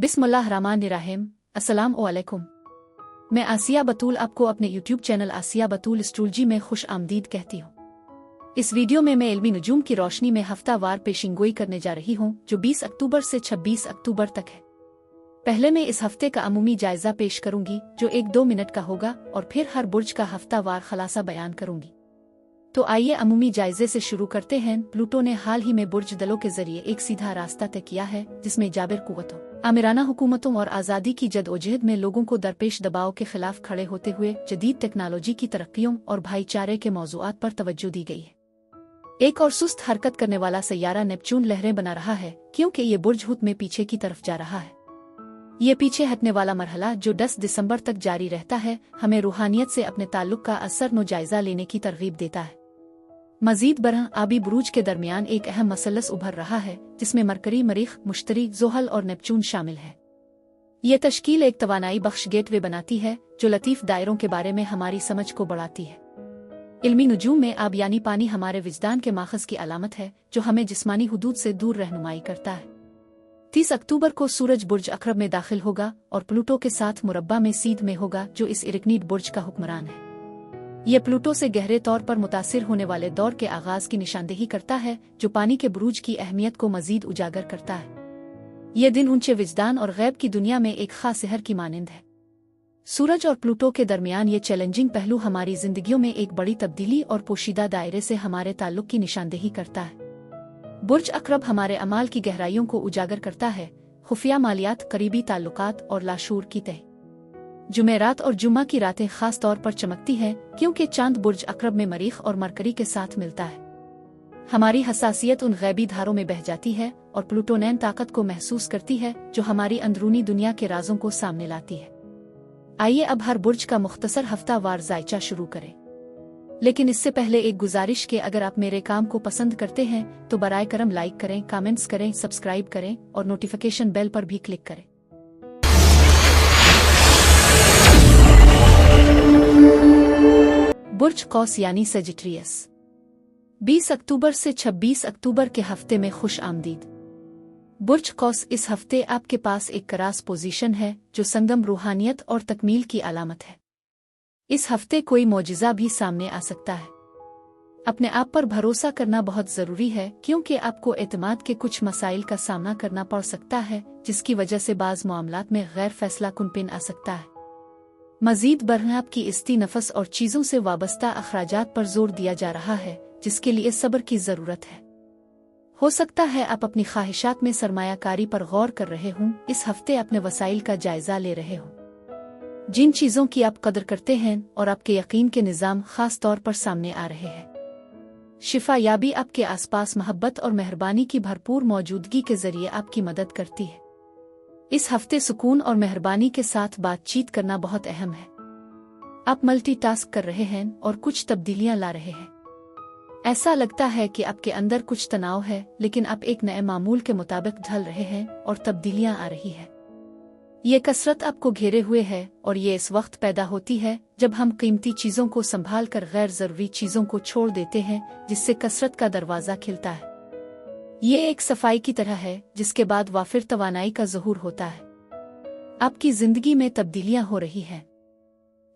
बिस्मिल्लाहिर्रहमानिर्रहीम। अस्सलाम वालेकुम। मैं आसिया बतूल आपको अपने यूट्यूब चैनल आसिया बतूल एस्ट्रोलॉजी में खुश आमदीद कहती हूँ। इस वीडियो में मैं इल्मी नुजूम की रोशनी में हफ्तावार पेशिंगोई करने जा रही हूँ जो 20 अक्टूबर से 26 अक्टूबर तक है। पहले मैं इस हफ्ते का अमूमी जायजा पेश करूंगी जो 1-2 मिनट का होगा और फिर हर बुर्ज का हफ्तावार खलासा बयान करूंगी। तो आइए अमूमी जायजे से शुरू करते हैं। प्लूटो ने हाल ही में बुर्ज दलों के जरिए एक सीधा रास्ता तय किया है जिसमें जाबिर कुव्वतों, आमिराना हुकूमतों और आज़ादी की जदोजहद में लोगों को दरपेश दबाव के खिलाफ खड़े होते हुए जदीद टेक्नोलॉजी की तरक्कियों और भाईचारे के मौज़ूआत पर तवज्जो दी गई है। एक और सुस्त हरकत करने वाला सैयारा नेपच्यून लहरें बना रहा है क्योंकि ये बुर्ज हुत में पीछे की तरफ जा रहा है। ये पीछे हटने वाला मरहला जो 10 दिसंबर तक जारी रहता है हमें रूहानियत से अपने ताल्लुक का असर जायजा लेने की तरगीब देता है। मजीद बरह आबी बुरूज के दरमियान एक अहम मसलस उभर रहा है जिसमें मरकरी, मरीख, मुश्तरी, ज़ोहल और नेपच्यून शामिल है। ये तश्कील एक तवानाई बख्श गेटवे बनाती है जो लतीफ़ दायरों के बारे में हमारी समझ को बढ़ाती है। इल्मी नुजूम में आब यानी पानी हमारे विजदान के माखज़ की अलामत है जो हमें जिस्मानी हुदूद से दूर रहनुमाई करता है। 30 अक्टूबर को सूरज बुर्ज अक़रब में दाखिल होगा और प्लूटो के साथ मुरब्बा में सीध में होगा जो इस इरकनीड बुर्ज का हुक्मरान है। ये प्लूटो से गहरे तौर पर मुतासिर होने वाले दौर के आगाज की निशानदेही करता है जो पानी के बुरूज की अहमियत को मजीद उजागर करता है। यह दिन ऊंचे विजदान और गैब की दुनिया में एक खास सहर की मानिंद है। सूरज और प्लूटो के दरमियान ये चैलेंजिंग पहलू हमारी जिंदगियों में एक बड़ी तब्दीली और पोशीदा दायरे से हमारे ताल्लुक की निशानदेही करता है। बुर्ज अक़रब हमारे अमाल की गहराइयों को उजागर करता है, खुफिया मालियात, करीबी ताल्लुकात और लाशूर की तह। जुमेरात और जुम्मा की रातें खास तौर पर चमकती हैं क्योंकि चांद बुर्ज अक़रब में मरीख और मरकरी के साथ मिलता है। हमारी हसासियत उन गैबी धारों में बह जाती है और प्लूटोनैन ताकत को महसूस करती है जो हमारी अंदरूनी दुनिया के राजों को सामने लाती है। आइए अब हर बुर्ज का मुख्तसर हफ्तावार जायचा शुरू करें, लेकिन इससे पहले एक गुजारिश के अगर आप मेरे काम को पसंद करते हैं तो बराए करम लाइक करें, कमेंट्स करें, सब्सक्राइब करें और नोटिफिकेशन बेल पर भी क्लिक करें। बुर्ज कौस यानी सेजिटेरियस 20 अक्टूबर से 26 अक्टूबर के हफ्ते में खुश आमदीद। बुर्ज कौस इस हफ्ते आपके पास एक करास पोजीशन है जो संगम रूहानियत और तकमील की अलामत है। इस हफ्ते कोई मौजिज़ा भी सामने आ सकता है। अपने आप पर भरोसा करना बहुत ज़रूरी है क्योंकि आपको एतमाद के कुछ मसाइल का सामना करना पड़ सकता है जिसकी वजह से बाज़ मामलात में गैर फैसला कुन पिन आ सकता है। मजीद बरह आपकी इस्ती नफस और चीज़ों से वाबस्ता अखराजात पर जोर दिया जा रहा है जिसके लिए सब्र की ज़रूरत है। हो सकता है आप अपनी ख्वाहिशात में सरमायाकारी पर गौर कर रहे हों। इस हफ्ते अपने वसाइल का जायजा ले रहे हो, जिन चीज़ों की आप कदर करते हैं और आपके यकीन के निज़ाम खास तौर पर सामने आ रहे हैं। शिफा याबी आपके आसपास मोहब्बत और मेहरबानी की भरपूर मौजूदगी के जरिए आपकी मदद करती है। इस हफ्ते सुकून और मेहरबानी के साथ बातचीत करना बहुत अहम है। आप मल्टीटास्क कर रहे हैं और कुछ तब्दीलियां ला रहे हैं। ऐसा लगता है कि आपके अंदर कुछ तनाव है लेकिन आप एक नए मामूल के मुताबिक ढल रहे हैं और तब्दीलियां आ रही है। ये कसरत आपको घेरे हुए है और ये इस वक्त पैदा होती है जब हम कीमती चीज़ों को संभाल कर गैर ज़रूरी चीज़ों को छोड़ देते हैं जिससे कसरत का दरवाज़ा खिलता है। ये एक सफाई की तरह है जिसके बाद वाफिर तवानाई का ज़हूर होता है। आपकी जिंदगी में तब्दीलियां हो रही हैं।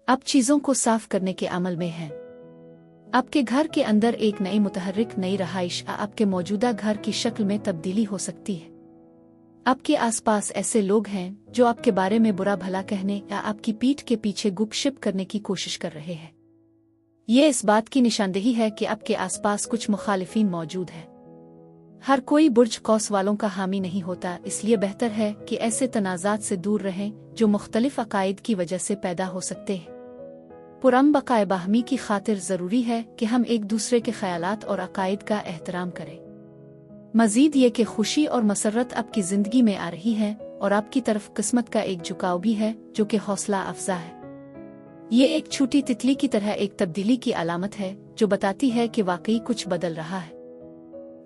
आप चीज़ों को साफ करने के अमल में हैं। आपके घर के अंदर एक नई मुतहर्रिक नई रहाइश आपके मौजूदा घर की शक्ल में तब्दीली हो सकती है। आपके आसपास ऐसे लोग हैं जो आपके बारे में बुरा भला कहने या आपकी पीठ के पीछे गुपशप करने की कोशिश कर रहे हैं। ये इस बात की निशानदेही है कि आपके आसपास कुछ मुखालिफिन मौजूद हैं। हर कोई बुर्ज कौस वालों का हामी नहीं होता, इसलिए बेहतर है कि ऐसे तनाज़ात से दूर रहें जो मुख्तलिफ अकायद की वजह से पैदा हो सकते हैं। पुरम बकाए बाहमी की खातिर ज़रूरी है कि हम एक दूसरे के ख्यालात और अकायद का एहतराम करें। मजीद ये कि खुशी और मसरत आपकी ज़िंदगी में आ रही है और आपकी तरफ किस्मत का एक झुकाव भी है जो कि हौसला अफजा है। ये एक छोटी तितली की तरह एक तब्दीली की अलामत है जो बताती है कि वाकई कुछ बदल रहा है।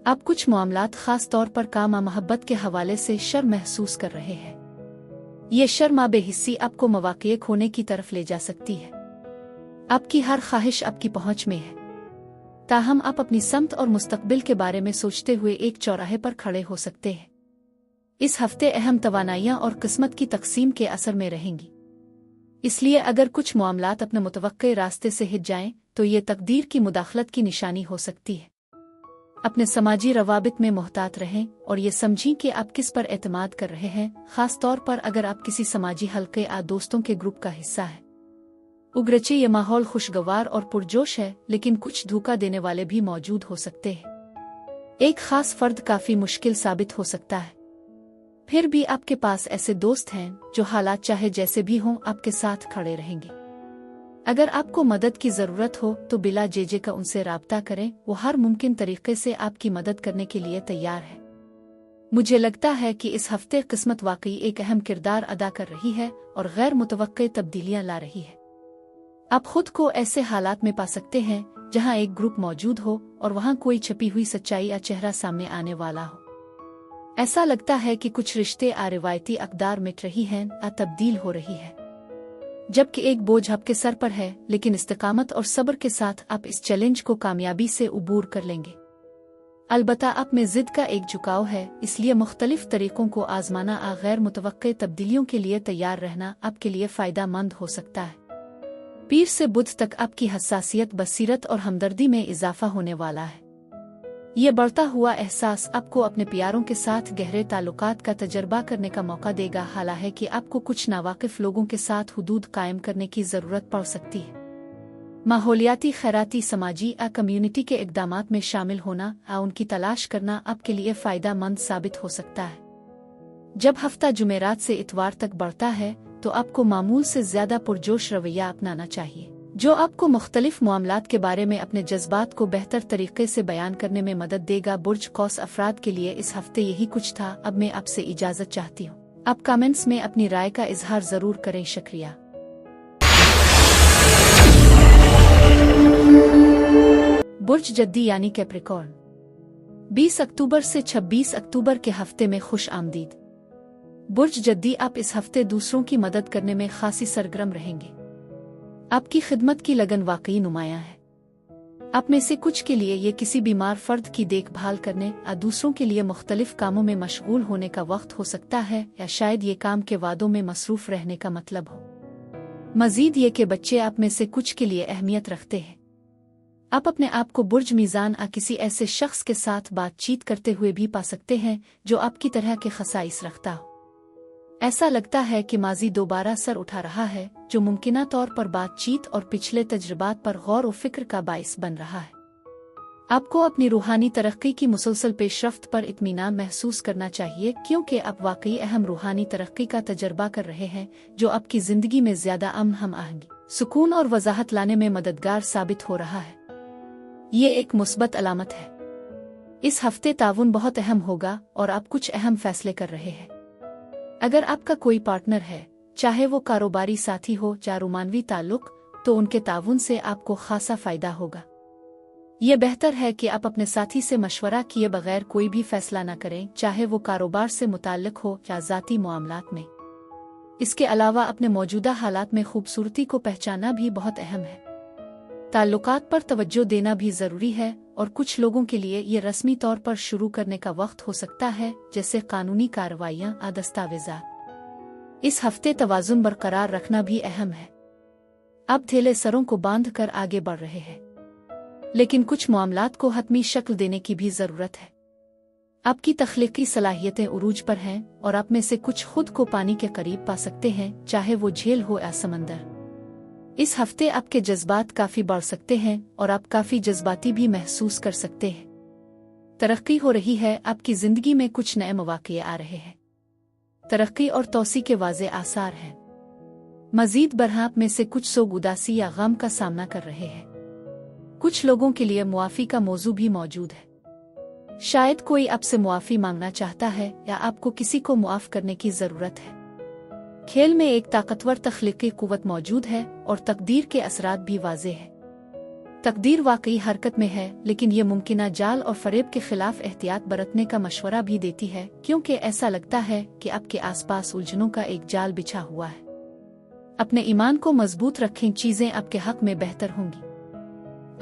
आप कुछ मामलात खास तौर पर काम और मोहब्बत के हवाले से शर्म महसूस कर रहे हैं। ये शर्म बेहिस्सी आपको मवाक़े खोने की तरफ ले जा सकती है। आपकी हर ख्वाहिश आपकी पहुंच में है, ताहम आप अपनी समत और मुस्तकबिल के बारे में सोचते हुए एक चौराहे पर खड़े हो सकते हैं। इस हफ्ते अहम तवानाइयां और किस्मत की तकसीम के असर में रहेंगी, इसलिए अगर कुछ मामलात अपने मुतवक्के रास्ते से हिट जाएं तो ये तकदीर की मुदाखलत की निशानी हो सकती है। अपने समाजी रवाबित में मोहतात रहें और ये समझें कि आप किस पर एतमाद कर रहे हैं, खास तौर पर अगर आप किसी समाजी हल्के या दोस्तों के ग्रुप का हिस्सा है। उगरचे ये माहौल खुशगवार और पुरजोश है, लेकिन कुछ धोखा देने वाले भी मौजूद हो सकते हैं। एक खास फर्द काफी मुश्किल साबित हो सकता है, फिर भी आपके पास ऐसे दोस्त हैं जो हालात चाहे जैसे भी हों आपके साथ खड़े रहेंगे। अगर आपको मदद की जरूरत हो तो बिला जेजे का उनसे राब्ता करें, वो हर मुमकिन तरीके से आपकी मदद करने के लिए तैयार है। मुझे लगता है कि इस हफ्ते किस्मत वाकई एक अहम किरदार अदा कर रही है और गैर मुतवक्के तब्दीलियां ला रही है। आप खुद को ऐसे हालात में पा सकते हैं जहां एक ग्रुप मौजूद हो और वहां कोई छपी हुई सच्चाई या चेहरा सामने आने वाला हो। ऐसा लगता है कि कुछ रिश्ते आ रिवायती अक़दार मिट रही हैं या तब्दील हो रही है, जबकि एक बोझ आपके सर पर है, लेकिन इस्तिकामत और सब्र के साथ आप इस चैलेंज को कामयाबी से उबूर कर लेंगे। अलबत्ता आप में जिद का एक झुकाव है, इसलिए मुख्तलिफ तरीकों को आजमाना आ गैर मुतवक्के तब्दीलियों के लिए तैयार रहना आपके लिए फ़ायदा मंद हो सकता है। पीर से बुध तक आपकी हसासियत, बसीरत और हमदर्दी में इजाफा होने वाला है। ये बढ़ता हुआ एहसास आपको अपने प्यारों के साथ गहरे ताल्लुकात का तजर्बा करने का मौका देगा, हालांकि आपको कुछ नावाकिफ लोगों के साथ हुदूद कायम करने की ज़रूरत पड़ सकती है। माहौलियाती, खैराती, समाजी या कम्युनिटी के इक़दामात में शामिल होना या उनकी तलाश करना आपके लिए फ़ायदा मंद साबित हो सकता है। जब हफ्ता जुमेरात से इतवार तक बढ़ता है तो आपको मामूल से ज़्यादा पुरजोश रवैया अपनाना चाहिए, जो आपको मुख्तलिफ मामलात के बारे में अपने जज्बात को बेहतर तरीके से बयान करने में मदद देगा। बुर्ज कौस अफराद के लिए इस हफ्ते यही कुछ था। अब मैं आपसे इजाज़त चाहती हूँ। आप कमेंट्स में अपनी राय का इजहार ज़रूर करें। शुक्रिया। बुर्ज जद्दी यानी कैप्रिकॉर्न, 20 अक्टूबर से 26 अक्टूबर के हफ्ते में खुश आमदीद। बुर्ज जद्दी, आप इस हफ्ते दूसरों की मदद करने में खासी सरगर्म रहेंगे। आपकी खिदमत की लगन वाकई नुमायां है। आप में से कुछ के लिए ये किसी बीमार फर्द की देखभाल करने या दूसरों के लिए मुख्तलिफ कामों में मशगूल होने का वक्त हो सकता है, या शायद ये काम के वादों में मसरूफ रहने का मतलब हो। मजीद ये कि बच्चे आप में से कुछ के लिए अहमियत रखते हैं। आप अपने आप को बुर्ज मीज़ान या किसी ऐसे शख्स के साथ बातचीत करते हुए भी पा सकते हैं जो आपकी तरह के खसाइस रखता हो। ऐसा लगता है कि माजी दोबारा सर उठा रहा है, जो मुमकिना तौर पर बातचीत और पिछले तजुर्बात पर गौर व फिक्र का बाइस बन रहा है। आपको अपनी रूहानी तरक्की की मुसलसल पेशरफ्त पर इत्मीनान महसूस करना चाहिए, क्योंकि आप वाकई अहम रूहानी तरक्की का तजर्बा कर रहे हैं, जो आपकी ज़िंदगी में ज़्यादा अमन, हम आहंगी, सुकून और वजाहत लाने में मददगार साबित हो रहा है। ये एक मुस्बत अलामत है। इस हफ्ते ताउन बहुत अहम होगा और आप कुछ अहम फैसले कर रहे हैं। अगर आपका कोई पार्टनर है, चाहे वो कारोबारी साथी हो या रोमानवी ताल्लुक, तो उनके ताउन से आपको खासा फायदा होगा। ये बेहतर है कि आप अपने साथी से मशवरा किए बगैर कोई भी फैसला न करें, चाहे वो कारोबार से मुताल्लिक हो या ज़ाती मामलात में। इसके अलावा अपने मौजूदा हालात में खूबसूरती को पहचाना भी बहुत अहम है। ताल्लुकात पर तवज्जो देना भी ज़रूरी है, और कुछ लोगों के लिए ये रस्मी तौर पर शुरू करने का वक्त हो सकता है, जैसे कानूनी कार्रवाइयाँ या दस्तावेज़ात। इस हफ्ते तवाज़ुन बरकरार रखना भी अहम है। आप ढीले सरों को बांध कर आगे बढ़ रहे हैं, लेकिन कुछ मामलात को हतमी शक्ल देने की भी ज़रूरत है। आपकी तख्लीकी सलाहियतें उरूज पर हैं और आप में से कुछ खुद को पानी के करीब पा सकते हैं, चाहे वो झील हो या समंदर। इस हफ्ते आपके जज्बात काफी बढ़ सकते हैं और आप काफी जज्बाती भी महसूस कर सकते हैं। तरक्की हो रही है, आपकी जिंदगी में कुछ नए मौक़े आ रहे हैं। तरक्की और तौसी के वाज़े आसार हैं। मजीद बरहाप में से कुछ सोग, उदासी या गम का सामना कर रहे हैं। कुछ लोगों के लिए मुआफ़ी का मौजू भी मौजूद है। शायद कोई आपसे मुआफ़ी मांगना चाहता है या आपको किसी को मुआफ़ करने की ज़रूरत है। खेल में एक ताकतवर तख्लीकी कुव्वत मौजूद है और तकदीर के असरात भी वाज़े है। तकदीर वाकई हरकत में है, लेकिन ये मुमकिना जाल और फरेब के खिलाफ एहतियात बरतने का मशवरा भी देती है, क्योंकि ऐसा लगता है कि आपके आसपास उलझनों का एक जाल बिछा हुआ है। अपने ईमान को मजबूत रखें, चीज़ें आपके हक में बेहतर होंगी।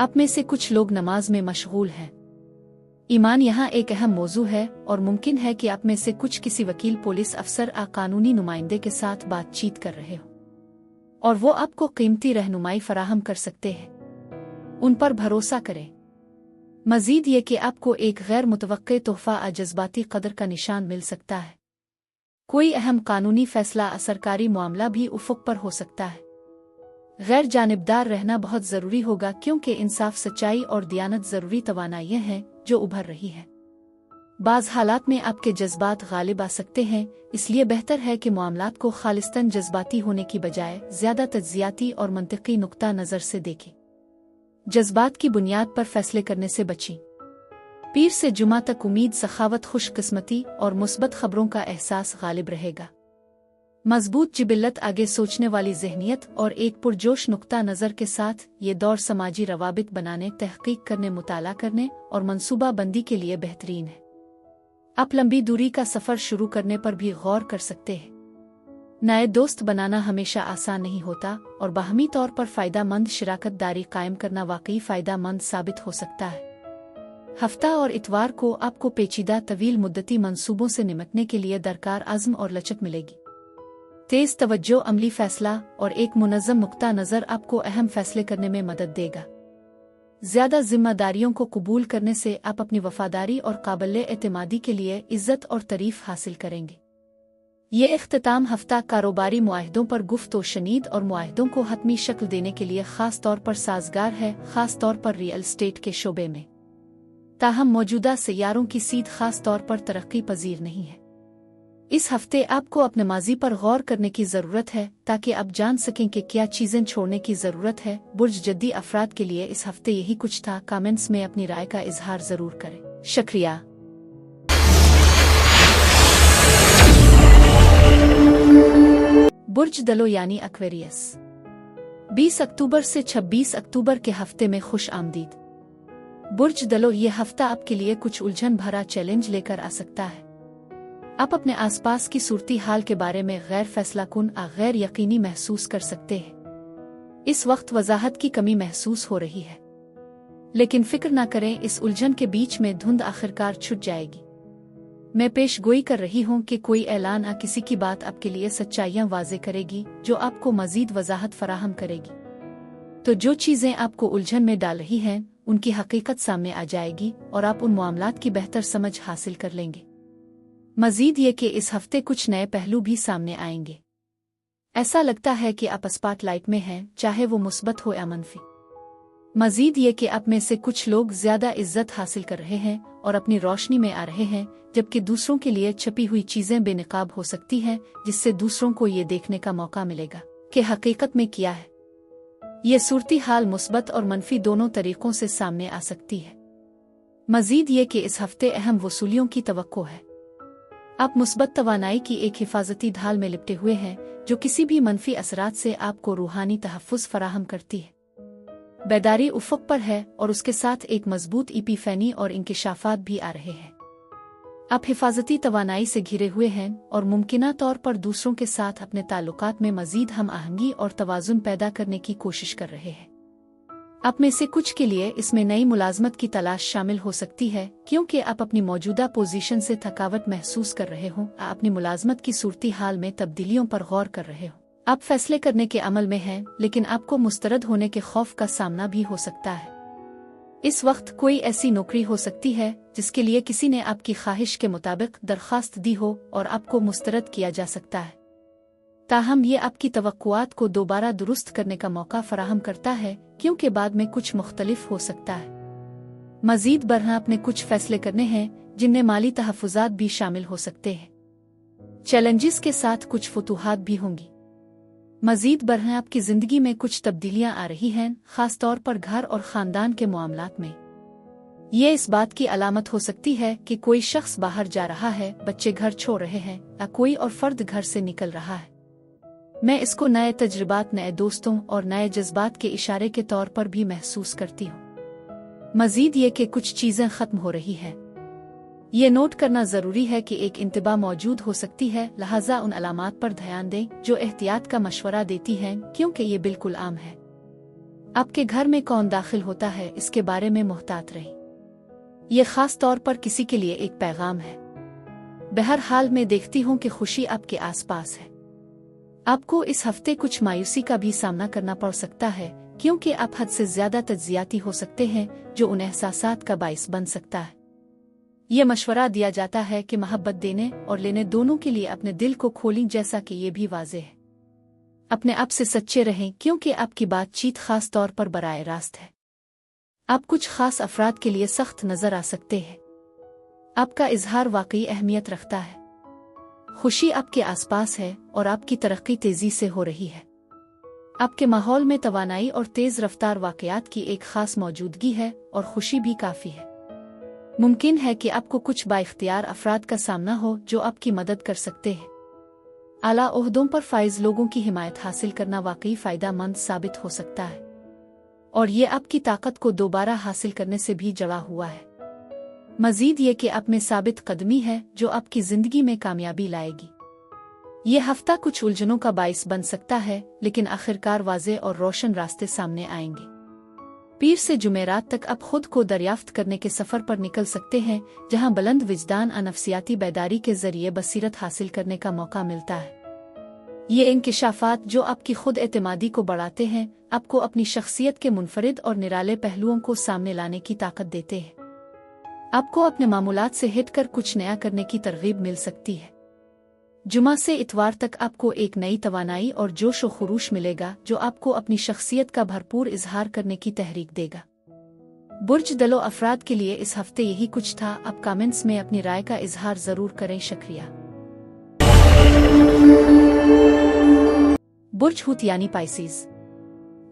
आप में से कुछ लोग नमाज में मशगूल हैं। ईमान यहाँ एक अहम मौजू है और मुमकिन है कि आप में से कुछ किसी वकील, पुलिस अफसर या कानूनी नुमाइंदे के साथ बातचीत कर रहे हो और वो आपको कीमती रहनुमाई फराहम कर सकते हैं। उन पर भरोसा करें। मजीद ये कि आपको एक गैर मुतवक्के तोहफा या जज्बाती कदर का निशान मिल सकता है। कोई अहम कानूनी फैसला या सरकारी मामला भी उफ़ुक़ पर हो सकता है। गैर जानिबदार रहना बहुत ज़रूरी होगा क्योंकि इंसाफ, सच्चाई और दियानत ज़रूरी तवानाइयाँ हैं जो उभर रही हैं। बाज़ हालात में आपके जज्बात गालिब आ सकते हैं, इसलिए बेहतर है कि मामलात को खालिस्तन जज्बाती होने की बजाय ज़्यादा तज्ज़ियाती और मंतिक़ी नुक्ता नज़र से देखें। जज्बात की बुनियाद पर फैसले करने से बचें। पीर से जुमा तक उम्मीद, सखावत, खुशकिस्मती और मुस्बत खबरों का एहसास गालिब रहेगा। मजबूत जिबिल्लत, आगे सोचने वाली ज़हनियत और एक पुरजोश नुक्ता नज़र के साथ ये दौर समाजी रवाबित बनाने, तहक़ीक़ करने, मुताला करने और मनसूबा बंदी के लिए बेहतरीन है। आप लंबी दूरी का सफ़र शुरू करने पर भी गौर कर सकते हैं। नए दोस्त बनाना हमेशा आसान नहीं होता और बाहमी तौर पर फ़ायदा मंद शराकत दारी कायम करना वाकई फ़ायदा मंद साबित हो सकता है। हफ्ता और इतवार को आपको पेचीदा तवील मुद्दती मंसूबों से निपटने के लिए दरकार अज़्म और लचक मिलेगी। तेज़ तवज्जो, अमली फ़ैसला और एक मुनज़्ज़म नुक्ता नज़र आपको अहम फ़ैसले करने में मदद देगा। ज़्यादा ज़िम्मेदारियों को कबूल करने से आप अपनी वफ़ादारी और काबिल एतमादी के लिए इज़्ज़त और तारीफ़ हासिल करेंगे। ये इख्तिताम हफ्ता कारोबारी मुआहदों पर गुफ्त शनीद और मुआहदों को हतमी शक्ल देने के लिए ख़ास तौर पर साजगार है, ख़ास तौर पर रियल एस्टेट के शोबे में। ताहम मौजूदा सियारों की सीध ख़ास तौर पर तरक्की पजीर नहीं है। इस हफ्ते आपको अपने माजी पर गौर करने की ज़रूरत है ताकि आप जान सकें कि क्या चीज़ें छोड़ने की ज़रूरत है। बुर्ज जद्दी अफराद के लिए इस हफ्ते यही कुछ था। कमेंट्स में अपनी राय का इजहार ज़रूर करें। शुक्रिया। बुर्ज दलो यानी एक्वेरियस, 20 अक्टूबर से 26 अक्टूबर के हफ्ते में खुश आमदीद। बुर्ज दलो, ये हफ्ता आपके लिए कुछ उलझन भरा चैलेंज लेकर आ सकता है। आप अपने आसपास की सूरती हाल के बारे में गैर फैसलाकुन या गैर यकीनी महसूस कर सकते हैं। इस वक्त वजाहत की कमी महसूस हो रही है, लेकिन फिक्र ना करें, इस उलझन के बीच में धुंध आखिरकार छुट जाएगी। मैं पेश गोई कर रही हूँ कि कोई ऐलान या किसी की बात आपके लिए सच्चाइयाँ वाज़े करेगी जो आपको मज़ीद वजाहत फराहम करेगी। तो जो चीज़ें आपको उलझन में डाल रही हैं उनकी हकीकत सामने आ जाएगी और आप उन मामलात की बेहतर समझ हासिल कर लेंगे। मज़ीद ये कि इस हफ्ते कुछ नए पहलू भी सामने आएंगे। ऐसा लगता है कि आप स्पॉटलाइट में हैं, चाहे वो मुस्बत हो या मनफी। मज़ीद ये कि आप में से कुछ लोग ज़्यादा इज्जत हासिल कर रहे हैं और अपनी रोशनी में आ रहे हैं, जबकि दूसरों के लिए छपी हुई चीज़ें बेनकाब हो सकती हैं, जिससे दूसरों को ये देखने का मौका मिलेगा कि हकीकत में क्या है। ये सूरती हाल मुस्बत और मनफी दोनों तरीकों से सामने आ सकती है। मज़ीद ये कि इस हफ्ते अहम वसूलियों की तवक्को है। आप मुस्बत तवानाई की एक हिफाजती ढाल में लिपटे हुए हैं जो किसी भी मनफी असरात से आपको रूहानी तहफ़्फ़ुज़ फराहम करती है। बेदारी उफ़ुक़ पर है और उसके साथ एक मजबूत इपिफैनी और इंकिशाफ़ात भी आ रहे हैं। आप हिफाजती तवानाई से घिरे हुए हैं और मुमकिना तौर पर दूसरों के साथ अपने ताल्लुकात में मज़ीद हम आहंगी और तवाज़ुन पैदा करने की कोशिश कर रहे हैं। आप में से कुछ के लिए इसमें नई मुलाज़मत की तलाश शामिल हो सकती है, क्योंकि आप अपनी मौजूदा पोजीशन से थकावट महसूस कर रहे हो, अपनी मुलाज़मत की सूरती हाल में तब्दीलियों पर गौर कर रहे हो। आप फैसले करने के अमल में हैं, लेकिन आपको मुस्तरद होने के खौफ का सामना भी हो सकता है। इस वक्त कोई ऐसी नौकरी हो सकती है जिसके लिए किसी ने आपकी ख्वाहिश के मुताबिक दरख्वास्त दी हो और आपको मुस्तरद किया जा सकता है। ताहम ये आपकी तवक्कुआत को दोबारा दुरुस्त करने का मौका फराहम करता है, क्योंकि बाद में कुछ मुख्तलिफ हो सकता है। मज़ीद बरहा अपने कुछ फैसले करने हैं जिनमें माली तहफ़्फ़ुज़ात भी शामिल हो सकते हैं। चैलेंजेस के साथ कुछ फतूहात भी होंगी। मज़ीद बरहा आपकी ज़िंदगी में कुछ तब्दीलियाँ आ रही हैं, ख़ास तौर पर घर और ख़ानदान के मामलात में। ये इस बात की अलामत हो सकती है कि कोई शख्स बाहर जा रहा है, बच्चे घर छोड़ रहे हैं या कोई और फ़र्द घर से निकल रहा है। मैं इसको नए तजुर्बात, नए दोस्तों और नए जज्बात के इशारे के तौर पर भी महसूस करती हूँ। मज़ीद ये कि कुछ चीज़ें ख़त्म हो रही हैं। ये नोट करना ज़रूरी है कि एक इंतबा मौजूद हो सकती है, लिहाजा उन अलामात पर ध्यान दें जो एहतियात का मशवरा देती हैं, क्योंकि ये बिल्कुल आम है। आपके घर में कौन दाखिल होता है, इसके बारे में मुहतात रहें। ये खास तौर पर किसी के लिए एक पैगाम है। बहरहाल मैं देखती हूँ कि खुशी आपके आसपास है। आपको इस हफ्ते कुछ मायूसी का भी सामना करना पड़ सकता है, क्योंकि आप हद से ज्यादा तज्जियाती हो सकते हैं, जो उन एहसासात का बाइस बन सकता है। ये मशवरा दिया जाता है कि मोहब्बत देने और लेने दोनों के लिए अपने दिल को खोलें, जैसा कि ये भी वाज़ेह है। अपने आप से सच्चे रहें, क्योंकि आपकी बातचीत खास तौर पर बराह रास्त है। आप कुछ खास अफराद के लिए सख्त नजर आ सकते हैं। आपका इजहार वाकई अहमियत रखता है। खुशी आपके आसपास है और आपकी तरक्की तेजी से हो रही है। आपके माहौल में तवानाई और तेज रफ्तार वाकयात की एक खास मौजूदगी है और खुशी भी काफी है। मुमकिन है कि आपको कुछ बाइख्तियार अफराद का सामना हो जो आपकी मदद कर सकते हैं। आला ओहदों पर फाइज लोगों की हिमायत हासिल करना वाकई फायदेमंद साबित हो सकता है, और ये आपकी ताकत को दोबारा हासिल करने से भी जुड़ा हुआ है। मजीद ये कि आप में साबित कदमी है जो आपकी जिंदगी में कामयाबी लाएगी। ये हफ्ता कुछ उलझनों का बाइस बन सकता है, लेकिन आखिरकार वाज़ेह और रोशन रास्ते सामने आएंगे। पीर से जुमेरात तक आप खुद को दरियाफ्त करने के सफर पर निकल सकते हैं, जहां बुलंद विजदान और नफ्सियाती बेदारी के जरिए बसीरत हासिल करने का मौका मिलता है। ये इंकिशाफात जो आपकी खुद एतमादी को बढ़ाते हैं, आपको अपनी शख्सियत के मुनफरिद और निराले पहलुओं को सामने लाने की ताकत देते हैं। आपको अपने मामूलात से हटकर कुछ नया करने की तरगीब मिल सकती है। जुमा से इतवार तक आपको एक नई तवानाई और जोश व खुरूश मिलेगा, जो आपको अपनी शख्सियत का भरपूर इजहार करने की तहरीक देगा। बुर्ज दलो अफराद के लिए इस हफ्ते यही कुछ था। आप कमेंट्स में अपनी राय का इजहार जरूर करें। शुक्रिया। बुर्ज हूत यानी पाइसेस,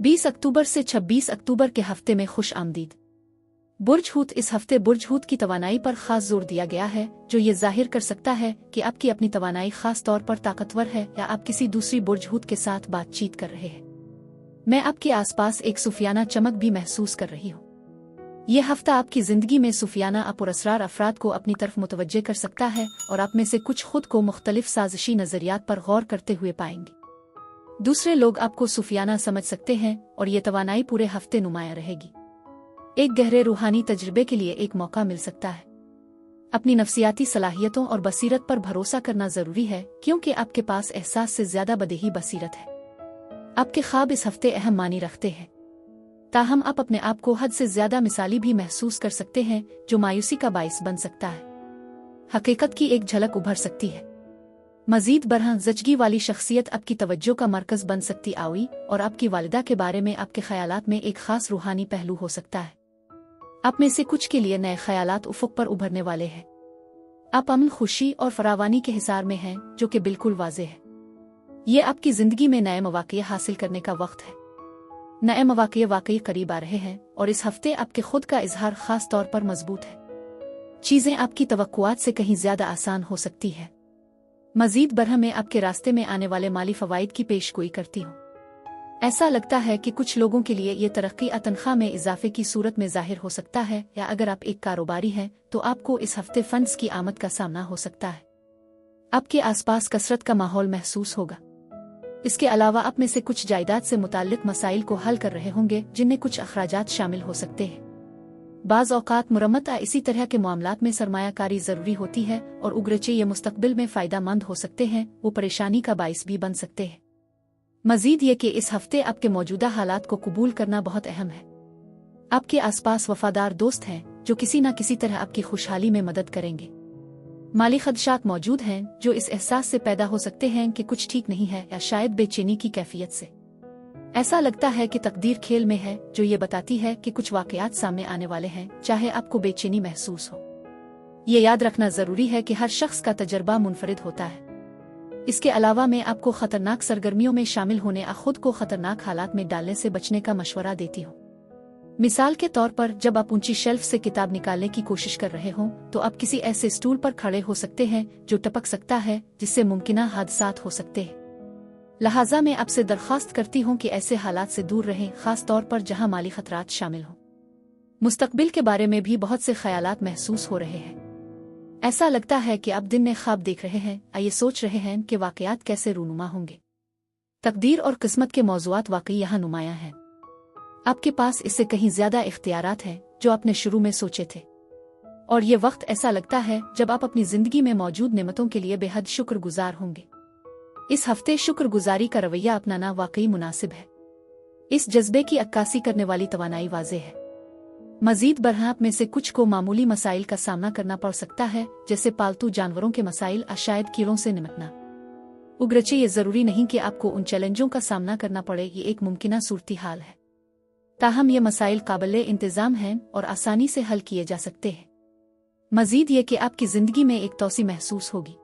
20 अक्टूबर से 26 अक्टूबर के हफ्ते में खुश आमदीद। बुर्ज हूत इस हफ्ते बुर्ज हूत की तवानाई पर खास जोर दिया गया है, जो ये जाहिर कर सकता है कि आपकी अपनी तवानाई खास तौर पर ताकतवर है या आप किसी दूसरी बुर्ज हूत के साथ बातचीत कर रहे हैं। मैं आपके आसपास एक सूफियाना चमक भी महसूस कर रही हूँ। यह हफ्ता आपकी जिंदगी में सूफियाना पुरअसरार अफराद को अपनी तरफ मुतवज्जे कर सकता है, और आप में से कुछ खुद को मुख्तलिफ साजिशी नजरियात पर गौर करते हुए पाएंगे। दूसरे लोग आपको सूफियाना समझ सकते हैं, और ये तवानाई पूरे हफ्ते नुमायां रहेगी। एक गहरे रूहानी तजुर्बे के लिए एक मौका मिल सकता है। अपनी नफ्सियाती सलाहियतों और बसीरत पर भरोसा करना जरूरी है, क्योंकि आपके पास एहसास से ज्यादा बदेही बसीरत है। आपके ख्वाब इस हफ्ते अहम मानी रखते हैं, ताहम आप अपने आप को हद से ज्यादा मिसाली भी महसूस कर सकते हैं, जो मायूसी का बाइस बन सकता है। हकीकत की एक झलक उभर सकती है। मजीद बरहं जचगी वाली शख्सियत आपकी तवज्जो का मरकज बन सकती आई, और आपकी वालिदा के बारे में आपके ख्यालात में एक खास रूहानी पहलू हो सकता है। आप में से कुछ के लिए नए ख्यालात उफुक पर उभरने वाले हैं। आप अमन, खुशी और फरावानी के हिसार में हैं, जो कि बिल्कुल वाज़ेह है। ये आपकी जिंदगी में नए मौक़े हासिल करने का वक्त है। नए मौक़े वाकई करीब आ रहे हैं, और इस हफ्ते आपके खुद का इजहार खास तौर पर मजबूत है। चीजें आपकी तवक्कुआत से कहीं ज्यादा आसान हो सकती है। मजीद बरह में आपके रास्ते में आने वाले माली फवाइद की पेशगोई करती हूँ। ऐसा लगता है कि कुछ लोगों के लिए ये तरक्की तनख्वाह में इजाफे की सूरत में जाहिर हो सकता है, या अगर आप एक कारोबारी हैं तो आपको इस हफ्ते फंड्स की आमद का सामना हो सकता है। आपके आसपास कसरत का माहौल महसूस होगा। इसके अलावा आप में से कुछ जायदाद से मुताल्लिक मसाइल को हल कर रहे होंगे, जिनमें कुछ अखराजात शामिल हो सकते हैं। बाज़ औकात मुरम्मत इसी तरह के मामलात में सरमायाकारी जरूरी होती है, और उगरचे ये मुस्तकबिल में फायदा मंद हो सकते हैं, वो परेशानी का बाइस भी बन सकते हैं। मजीद ये कि इस हफ्ते आपके मौजूदा हालात को कबूल करना बहुत अहम है। आपके आसपास वफादार दोस्त हैं, जो किसी न किसी तरह आपकी खुशहाली में मदद करेंगे। माली खदशात मौजूद हैं, जो इस एहसास से पैदा हो सकते हैं कि कुछ ठीक नहीं है, या शायद बेचैनी की कैफियत से। ऐसा लगता है कि तकदीर खेल में है, जो ये बताती है कि कुछ वाकयात सामने आने वाले हैं, चाहे आपको बेचैनी महसूस हो। ये याद रखना जरूरी है कि हर शख्स का तजर्बा मुनफरिद होता है। इसके अलावा मैं आपको खतरनाक सरगर्मियों में शामिल होने या खुद को खतरनाक हालात में डालने से बचने का मशवरा देती हूँ। मिसाल के तौर पर, जब आप ऊंची शेल्फ से किताब निकालने की कोशिश कर रहे हों, तो आप किसी ऐसे स्टूल पर खड़े हो सकते हैं जो टपक सकता है, जिससे मुमकिना हादसात हो सकते हैं। लिहाजा मैं आपसे दरख्वास्त करती हूँ कि ऐसे हालात से दूर रहें, खास तौर पर जहाँ माली खतरात शामिल हों। मुस्तकबिल के बारे में भी बहुत से ख्यालात महसूस हो रहे हैं। ऐसा लगता है कि आप दिन में ख्वाब देख रहे हैं, ये सोच रहे हैं कि वाकयात कैसे रूनुमा होंगे। तकदीर और किस्मत के मौज़ूआत वाकई यहाँ नुमायां हैं। आपके पास इससे कहीं ज्यादा इख्तियारात हैं जो आपने शुरू में सोचे थे। और ये वक्त ऐसा लगता है जब आप अपनी जिंदगी में मौजूद नेमतों के लिए बेहद शुक्रगुजार होंगे। इस हफ्ते शुक्रगुजारी का रवैया अपनाना वाकई मुनासिब है। इस जज्बे की अक्कासी करने वाली तवानाई वाज़ेह है। मजीद बरहा आप में से कुछ को मामूली मसाइल का सामना करना पड़ सकता है, जैसे पालतू जानवरों के मसाइल या शायद कीड़ों से निपटना। उगरचे ये जरूरी नहीं कि आपको उन चैलेंजों का सामना करना पड़े, ये एक मुमकिना सूरती हाल है। ताहम ये मसाइल काबिले इंतजाम हैं और आसानी से हल किए जा सकते हैं। मजीद ये कि आपकी जिंदगी में एक तौसी महसूस होगी।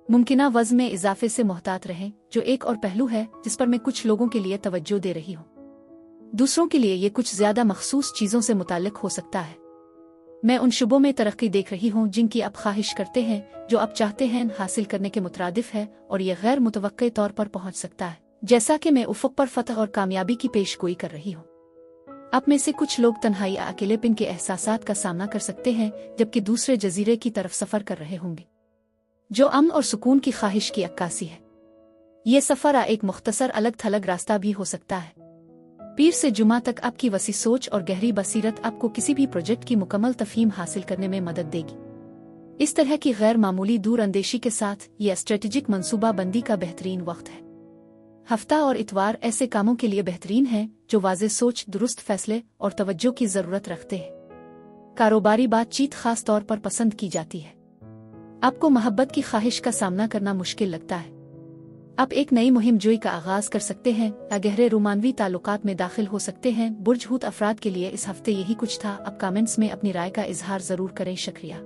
मुमकिना वज़न में इजाफे से मोहतात रहें, जो एक और पहलू है जिस पर मैं कुछ लोगों के लिए तवज्जो दे रही हूँ। दूसरों के लिए ये कुछ ज्यादा मखसूस चीज़ों से मुताल्लिक हो सकता है। मैं उन शुबों में तरक्की देख रही हूँ जिनकी आप ख्वाहिश करते हैं, जो आप चाहते हैं हासिल करने के मुतरादिफ है, और ये गैर मुतवक्के तौर पर पहुँच सकता है, जैसा कि मैं उफ़ुक़ पर फतह और कामयाबी की पेशगोई कर रही हूँ। आप में से कुछ लोग तन्हाई या अकेलेपन के एहसासात का सामना कर सकते हैं, जबकि दूसरे जजीरे की तरफ सफ़र कर रहे होंगे, जो अमन और सुकून की ख्वाहिश की अक्कासी है। ये सफ़र एक मुख्तसर अलग थलग रास्ता भी हो सकता है। पीर से जुमा तक आपकी वसी सोच और गहरी बसीरत आपको किसी भी प्रोजेक्ट की मुकम्मल तफहीम हासिल करने में मदद देगी। इस तरह की गैर मामूली दूर अंदेशी के साथ यह स्ट्रेटेजिक मनसूबा बंदी का बेहतरीन वक्त है। हफ्ता और इतवार ऐसे कामों के लिए बेहतरीन है जो वाज़ेह सोच, दुरुस्त फैसले और तवज्जो की ज़रूरत रखते हैं। कारोबारी बातचीत खास तौर पर पसंद की जाती है। आपको मोहब्बत की ख्वाहिश का सामना करना मुश्किल लगता है। आप एक नई मुहिम जोई का आगाज कर सकते हैं या गहरे रोमानवी ताल्लुकात में दाखिल हो सकते हैं। बुर्ज हूत अफराद के लिए इस हफ्ते यही कुछ था। अब कमेंट्स में अपनी राय का इजहार जरूर करें। शुक्रिया।